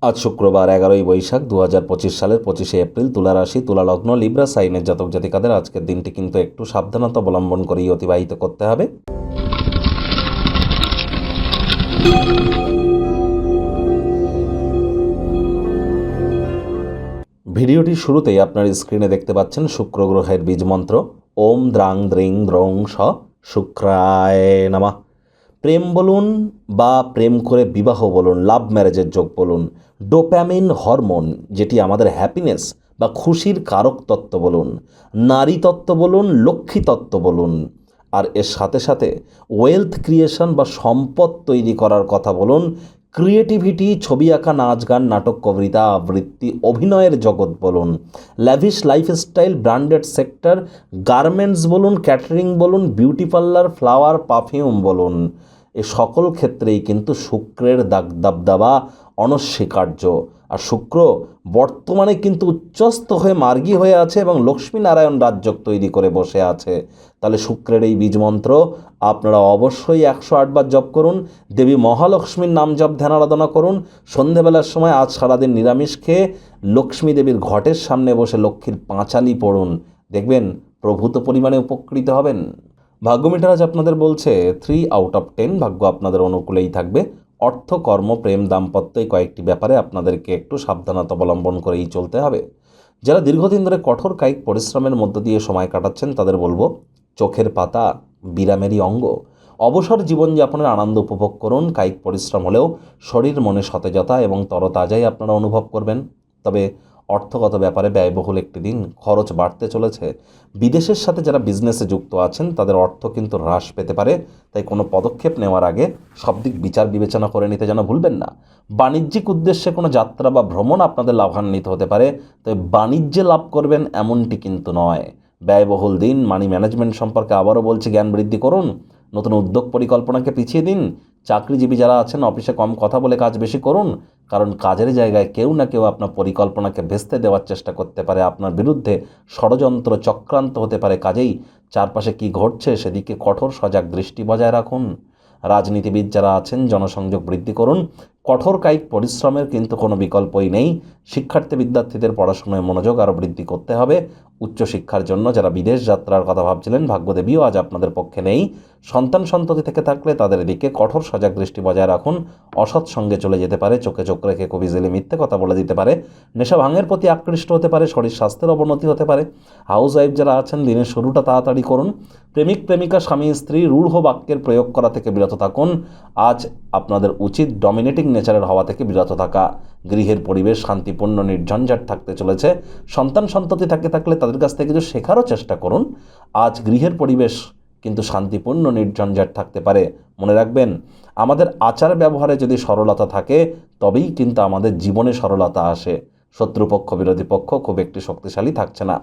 আজ শুক্রবার 11ই বৈশাখ 2025 সালের 25শে এপ্রিল, তুলা রাশি, তুলা লগ্ন, লিব্রা সাইনের জাতক জাতিকাদের আজকের দিনটি কিন্তু একটু সাবধানতা অবলম্বন করেই অতিবাহিত করতে হবে। ভিডিওটির শুরুতেই আপনার স্ক্রিনে দেখতে পাচ্ছেন শুক্র গ্রহের বীজ মন্ত্র ওম দ্রাং দ্রিং দ্রং স শুক্রায় নমঃ। প্রেম বলুন বা প্রেম করে বিবাহ বলুন, লাভ ম্যারেজের যোগ বলুন, ডোপ্যামিন হরমোন যেটি আমাদের হ্যাপিনেস বা খুশির কারক তত্ত্ব বলুন, নারী তত্ত্ব বলুন, লক্ষ্মী তত্ত্ব বলুন, আর এর সাথে সাথে ওয়েলথ ক্রিয়েশন বা সম্পদ তৈরি করার কথা বলুন, ক্রিয়েটিভিটি, ছবি আঁকা, নাচ গান, নাটক, কবিতা আবৃত্তি, অভিনয়ের জগৎ বলুন, lavish lifestyle, branded sector, garments বলুন, ক্যাটারিং বলুন, বিউটি পার্লার, ফ্লাওয়ার, পারফিউম বলুন, এ সকল ক্ষেত্রেই কিন্তু শুক্রের দাবদাবা অনস্বীকার্য। আর শুক্র বর্তমানে কিন্তু উচ্চস্থ হয়ে মার্গী হয়ে আছে এবং লক্ষ্মীনারায়ণ রাজযোগ তৈরি করে বসে আছে। তাহলে শুক্রের এই বীজমন্ত্র আপনারা অবশ্যই 108 বার জপ করুন। দেবী মহালক্ষ্মীর নাম জপ ধ্যান আরাধনা করুন। সন্ধেবেলার সময় আজ সারাদিন নিরামিষ খেয়ে লক্ষ্মী দেবীর ঘটের সামনে বসে লক্ষ্মীর পাঁচালি পড়ুন, দেখবেন প্রভূত পরিমাণে উপকৃত হবেন। ভাগ্য মিটার আজ আপনাদের বলছে 3/10, ভাগ্য আপনাদের অনুকূলেই থাকবে। অর্থ, কর্ম, প্রেম, দাম্পত্য এই কয়েকটি ব্যাপারে আপনাদেরকে একটু সাবধানতা অবলম্বন করেই চলতে হবে। যারা দীর্ঘদিন ধরে কঠোর কায়িক পরিশ্রমের মধ্য দিয়ে সময় কাটাচ্ছেন তাদের বলবো চোখের পাতা বিরামেরই অঙ্গ। অবসর জীবনযাপনের আনন্দ উপভোগ করুন। কায়িক পরিশ্রম হলেও শরীর মনে সতেজতা এবং তরতাজাই আপনারা অনুভব করবেন। তবে অর্থগত ব্যাপারে ব্যয়বহুল একটি দিন, খরচ বাড়তে চলেছে। বিদেশের সাথে যারা বিজনেসে যুক্ত আছেন তাদের অর্থ কিন্তু হ্রাস পেতে পারে, তাই কোনো পদক্ষেপ নেওয়ার আগে সব দিক বিচার বিবেচনা করে নিতে যেন ভুলবেন না। বাণিজ্যিক উদ্দেশ্যে কোনো যাত্রা বা ভ্রমণ আপনাদের লাভান্বিত হতে পারে, তবে বাণিজ্যে লাভ করবেন এমনটি কিন্তু নয়। ব্যয়বহুল দিন। মানি ম্যানেজমেন্ট সম্পর্কে আবারও বলছি জ্ঞান বৃদ্ধি করুন। নতুন উদ্যোগ পরিকল্পনাকে পিছিয়ে দিন। চাকরিজীবী যারা আছেন অফিসে কম কথা বলে কাজ বেশি করুন, কারণ কাজের জায়গায় কেউ না কেউ আপনার পরিকল্পনাকে ভেস্তে দেওয়ার চেষ্টা করতে পারে, আপনার বিরুদ্ধে ষড়যন্ত্র চক্রান্ত হতে পারে। কাজেই চারপাশে কী ঘটছে সেদিকে কঠোর সজাগ দৃষ্টি বজায় রাখুন। রাজনীতিবিদ যারা আছেন জনসংযোগ বৃদ্ধি করুন। কঠোর কায়িক পরিশ্রমের কিন্তু কোনো বিকল্পই নেই। শিক্ষার্থী বিদ্যার্থীদের পড়াশোনায় মনোযোগ আরও বৃদ্ধি করতে হবে। উচ্চশিক্ষার জন্য যারা বিদেশ যাত্রার কথা ভাবছিলেন ভাগ্যদেবীও আজ আপনাদের পক্ষে নেই। সন্তান সন্ততি থেকে থাকলে তাদের দিকে কঠোর সজাগ দৃষ্টি বজায় রাখুন। অসৎ সঙ্গে চলে যেতে পারে, চোখে চোখ রেখে খুব ইজিলি মিথ্যে কথা বলে দিতে পারে, নেশা ভাঙের প্রতি আকৃষ্ট হতে পারে, শরীর স্বাস্থ্যের অবনতি হতে পারে। হাউস ওয়াইফ যারা আছেন দিনের শুরুটা তাড়াতাড়ি করুন। প্রেমিক প্রেমিকা, স্বামী স্ত্রী রূঢ় বাক্যের প্রয়োগ করা থেকে বিরত থাকুন। আজ আপনাদের উচিত ডমিনেটিং নেচারের হওয়া থেকে বিরত থাকা। গৃহের পরিবেশ শান্তিপূর্ণ নির্ঝঞ্ঝাট থাকতে চলেছে। সন্তান সন্ততি থাকলে তাদের কাছ থেকে কিছু শেখারও চেষ্টা করুন। আজ গৃহের পরিবেশ কিন্তু শান্তিপূর্ণ নির্ঝঞ্ঝাট থাকতে পারে। মনে রাখবেন, আমাদের আচার ব্যবহারে যদি সরলতা থাকে তবেই কিন্তু আমাদের জীবনে সরলতা আসে। শত্রুপক্ষ বিরোধী পক্ষ খুব একটি শক্তিশালী থাকছে না।